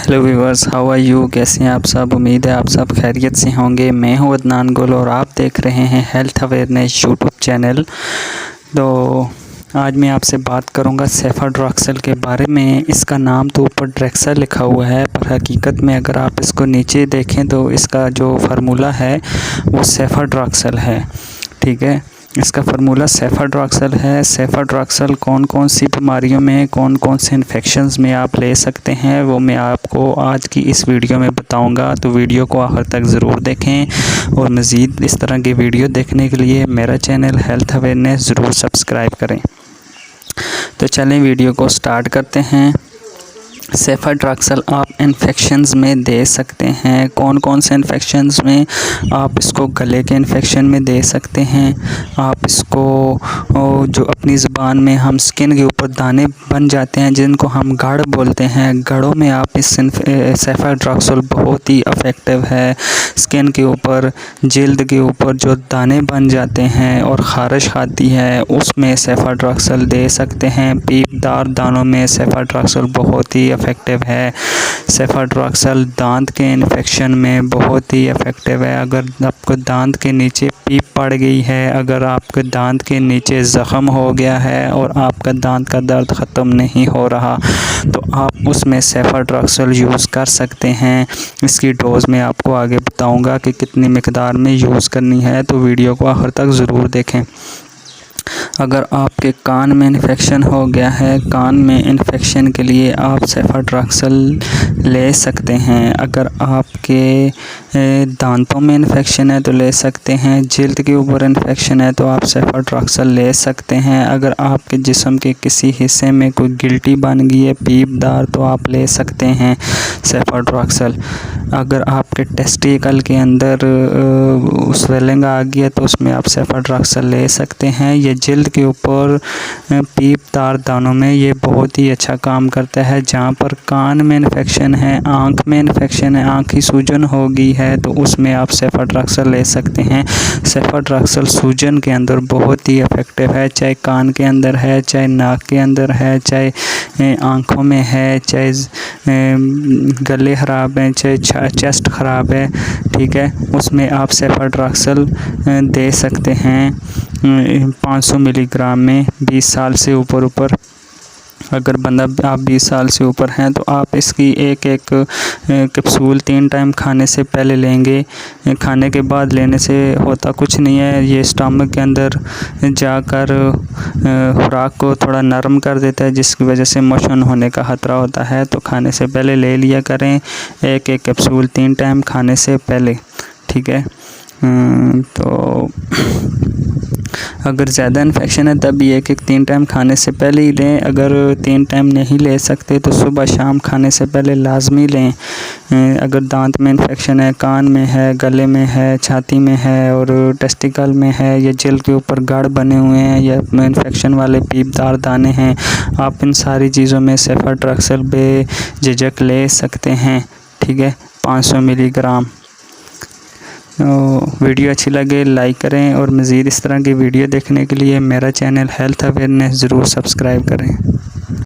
Hello viewers, how are you. कैसे हैं आप सब। उम्मीद है आप सब खैरियत से होंगे। मैं हूं अदनान गुल और आप देख रहे हैं हेल्थ अवेयरनेस यूट्यूब चैनल। तो आज मैं आपसे बात करूंगा सेफाड्रॉक्सल के बारे में। इसका नाम तो ऊपर ड्रेक्सल लिखा हुआ है, पर हकीकत में अगर आप इसको नीचे देखें तो इसका जो फार्मूला है वो सेफाड्रॉक्सल है। ठीक है, इसका फार्मूला सेफाड्रॉक्सल है। सेफाड्रॉक्सल कौन कौन सी बीमारियों में, कौन कौन से इन्फेक्शंस में आप ले सकते हैं वो मैं आपको आज की इस वीडियो में बताऊंगा। तो वीडियो को आखिर तक ज़रूर देखें और मज़ीद इस तरह की वीडियो देखने के लिए मेरा चैनल हेल्थ अवेयरनेस ज़रूर सब्सक्राइब करें। तो चलें वीडियो को स्टार्ट करते हैं। सेफाड्रॉक्सल आप इन्फेक्शंस में दे सकते हैं। कौन कौन से इन्फेक्शंस में? आप इसको गले के इन्फेक्शन में दे सकते हैं। आप इसको जो अपनी ज़ुबान में हम स्किन के ऊपर दाने बन जाते हैं जिनको हम गढ़ बोलते हैं, गढ़ों में आप इस सेफाड्रॉक्सल बहुत ही इफ़ेक्टिव है। स्किन के ऊपर, जल्द के ऊपर जो दाने बन जाते हैं और ख़ारिश आती है उसमें सेफाड्रॉक्सल दे सकते हैं। पीपदार दानों में सेफाड्रॉक्सल बहुत ही इफ़ेक्टिव है। सेफाड्रॉक्सल दांत के इन्फेक्शन में बहुत ही इफ़ेक्टिव है। अगर आपको दांत के नीचे पीप पड़ गई है, अगर आपके दांत के नीचे ज़ख़म हो गया है और आपका दांत का दर्द ख़त्म नहीं हो रहा तो आप उसमें सेफाड्रॉक्सल यूज़ कर सकते हैं। इसकी डोज़ मैं आपको आगे बताऊंगा कि कितनी मिकदार में यूज़ करनी है, तो वीडियो को आखिर तक ज़रूर देखें। अगर आपके कान में इन्फेक्शन हो गया है, कान में इन्फेक्शन के लिए आप सेफाड्रॉक्सल ले सकते हैं। अगर आपके दांतों में इन्फेक्शन है तो ले सकते हैं। जल्द के ऊपर इन्फेक्शन है तो आप सेफाड्रॉक्सल ले सकते हैं। अगर आपके जिस्म के किसी हिस्से में कोई गिल्टी बन गई है पीपदार तो आप ले सकते हैं सेफाड्रॉक्सल। अगर आपके टेस्टिकल के अंदर स्वेलिंग आ गई है तो उसमें आप सेफाड्रॉक्सल ले सकते हैं। ये जल्द के ऊपर पीपदार दानों में ये बहुत ही अच्छा काम करता है। जहाँ पर कान में इन्फेक्शन है, आँख में इन्फेक्शन है, आँख की सूजन हो गई है तो उसमें आप सेफाड्रॉक्सल ले सकते हैं। सेफाड्रॉक्सल सूजन के अंदर बहुत ही इफ़ेक्टिव है, चाहे कान के अंदर है, चाहे नाक के अंदर है, चाहे आँखों में है, चाहे गले ख़राब है, चाहे चेस्ट ख़राब है। ठीक है, उसमें आप सेफाड्रॉक्सल दे सकते हैं 500 मिलीग्राम में 20 साल से ऊपर। अगर बंदा आप 20 साल से ऊपर हैं तो आप इसकी एक कैप्सूल 3 टाइम खाने से पहले लेंगे। खाने के बाद लेने से होता कुछ नहीं है, ये स्टमक के अंदर जाकर खुराक को थोड़ा नरम कर देता है जिसकी वजह से मोशन होने का ख़तरा होता है। तो खाने से पहले ले लिया करें एक कैप्सूल 3 टाइम खाने से पहले। ठीक है, तो अगर ज़्यादा इन्फेक्शन है तब ये 3 टाइम खाने से पहले ही लें। अगर 3 टाइम नहीं ले सकते तो सुबह शाम खाने से पहले लाजमी लें। अगर दांत में इन्फेक्शन है, कान में है, गले में है, छाती में है और टेस्टिकल में है, या जल्द के ऊपर गाढ़ बने हुए हैं, या इन्फेक्शन वाले पीपदार दाने हैं, आप इन सारी चीज़ों में सेफाड्रॉक्सल बेझिझक ले सकते हैं। ठीक है, 500 मिलीग्राम। वीडियो अच्छी लगे लाइक करें और मज़ीद इस तरह की वीडियो देखने के लिए मेरा चैनल हेल्थ अवेयरनेस ज़रूर सब्सक्राइब करें।